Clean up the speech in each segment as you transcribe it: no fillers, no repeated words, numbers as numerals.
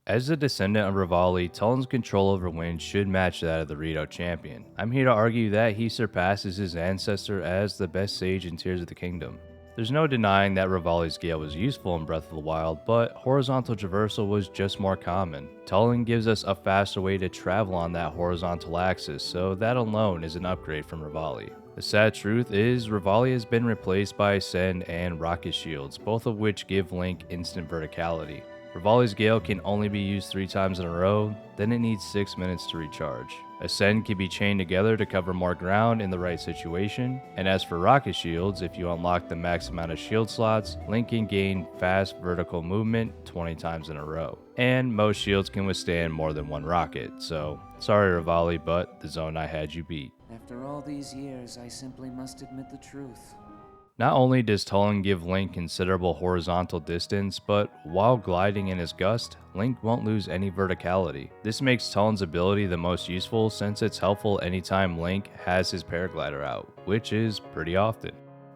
As a descendant of Rivali, Tulin's control over wind should match that of the Rito champion. I'm here to argue that he surpasses his ancestor as the best sage in Tears of the Kingdom. There's no denying that Rivali's Gale was useful in Breath of the Wild, but horizontal traversal was just more common. Tulin gives us a faster way to travel on that horizontal axis, so that alone is an upgrade from Rivali. The sad truth is, Rivali has been replaced by Ascend and Rocket Shields, both of which give Link instant verticality. Rivali's Gale can only be used 3 times in a row, then it needs 6 minutes to recharge. Ascend can be chained together to cover more ground in the right situation, and as for Rocket Shields, if you unlock the max amount of shield slots, Link can gain fast vertical movement 20 times in a row. And most shields can withstand more than 1 rocket, so sorry Rivali, but the zone I had you beat. After all these years, I simply must admit the truth. Not only does Tulin give Link considerable horizontal distance, but while gliding in his gust, Link won't lose any verticality. This makes Tulin's ability the most useful since it's helpful anytime Link has his paraglider out, which is pretty often.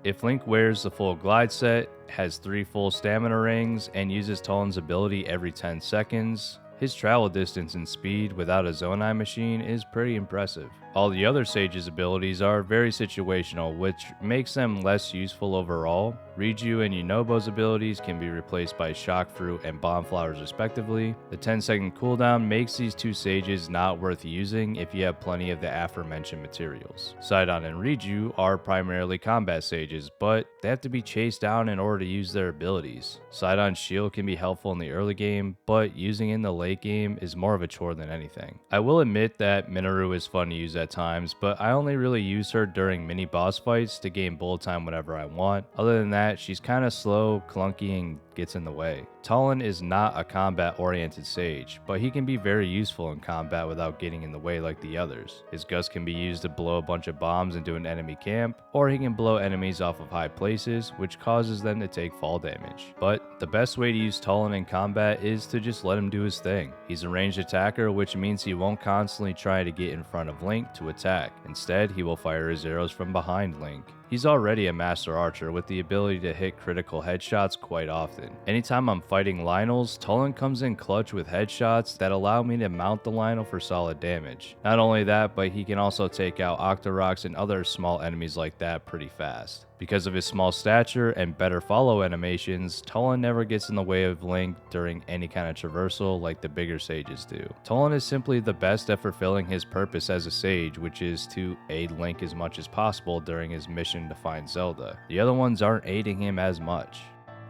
If Link wears the full glide set, has 3 full stamina rings, and uses Tulin's ability every 10 seconds, his travel distance and speed without a Zonai machine is pretty impressive. All the other Sage's abilities are very situational, which makes them less useful overall. Riju and Yunobo's abilities can be replaced by Shock Fruit and Bomb Flowers respectively. The 10-second cooldown makes these 2 Sages not worth using if you have plenty of the aforementioned materials. Sidon and Riju are primarily combat Sages, but they have to be chased down in order to use their abilities. Sidon's shield can be helpful in the early game, but using in the late game is more of a chore than anything. I will admit that Minoru is fun to use at times, but I only really use her during mini boss fights to gain bullet time whenever I want. Other than that, she's kinda slow, clunky, and gets in the way. Tulin is not a combat-oriented sage, but he can be very useful in combat without getting in the way like the others. His gust can be used to blow a bunch of bombs into an enemy camp, or he can blow enemies off of high places, which causes them to take fall damage. But the best way to use Tulin in combat is to just let him do his thing. He's a ranged attacker, which means he won't constantly try to get in front of Link to attack. Instead, he will fire his arrows from behind Link. He's already a master archer with the ability to hit critical headshots quite often. Anytime I'm fighting Lynels, Tulin comes in clutch with headshots that allow me to mount the Lynel for solid damage. Not only that, but he can also take out Octoroks and other small enemies like that pretty fast. Because of his small stature and better follow animations, Tulin never gets in the way of Link during any kind of traversal like the bigger sages do. Tulin is simply the best at fulfilling his purpose as a sage, which is to aid Link as much as possible during his mission to find Zelda. The other ones aren't aiding him as much.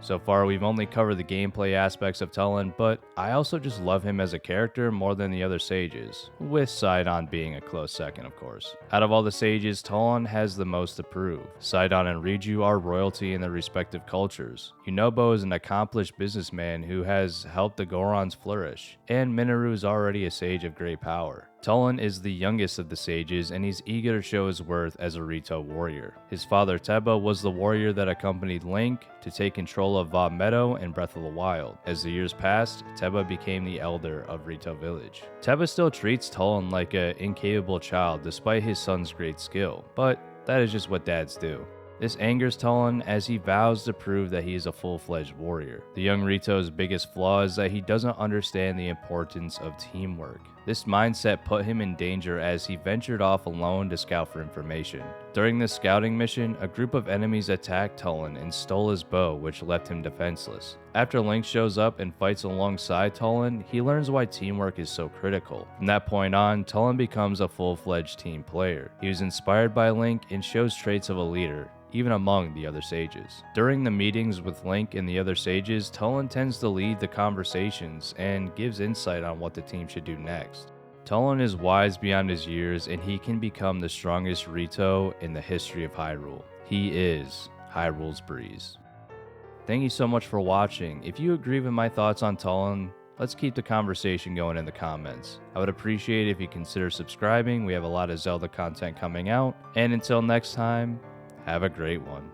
So far, we've only covered the gameplay aspects of Tulin, but I also just love him as a character more than the other sages, with Sidon being a close second, of course. Out of all the sages, Tulin has the most to prove. Sidon and Riju are royalty in their respective cultures. Yunobo is an accomplished businessman who has helped the Gorons flourish, and Minoru is already a sage of great power. Tulin is the youngest of the sages, and he's eager to show his worth as a Rito warrior. His father Teba was the warrior that accompanied Link to take control of Va Meadow in Breath of the Wild. As the years passed, Teba became the elder of Rito Village. Teba still treats Tulin like an incapable child despite his son's great skill, but that is just what dads do. This angers Tulin as he vows to prove that he is a full-fledged warrior. The young Rito's biggest flaw is that he doesn't understand the importance of teamwork. This mindset put him in danger as he ventured off alone to scout for information. During this scouting mission, a group of enemies attacked Tulin and stole his bow, which left him defenseless. After Link shows up and fights alongside Tulin, he learns why teamwork is so critical. From that point on, Tulin becomes a full-fledged team player. He was inspired by Link and shows traits of a leader, even among the other sages. During the meetings with Link and the other sages, Tulin tends to lead the conversations and gives insight on what the team should do next. Tulin is wise beyond his years, and he can become the strongest Rito in the history of Hyrule. He is Hyrule's Breeze. Thank you so much for watching. If you agree with my thoughts on Tulin, let's keep the conversation going in the comments. I would appreciate it if you consider subscribing. We have a lot of Zelda content coming out. And until next time, have a great one.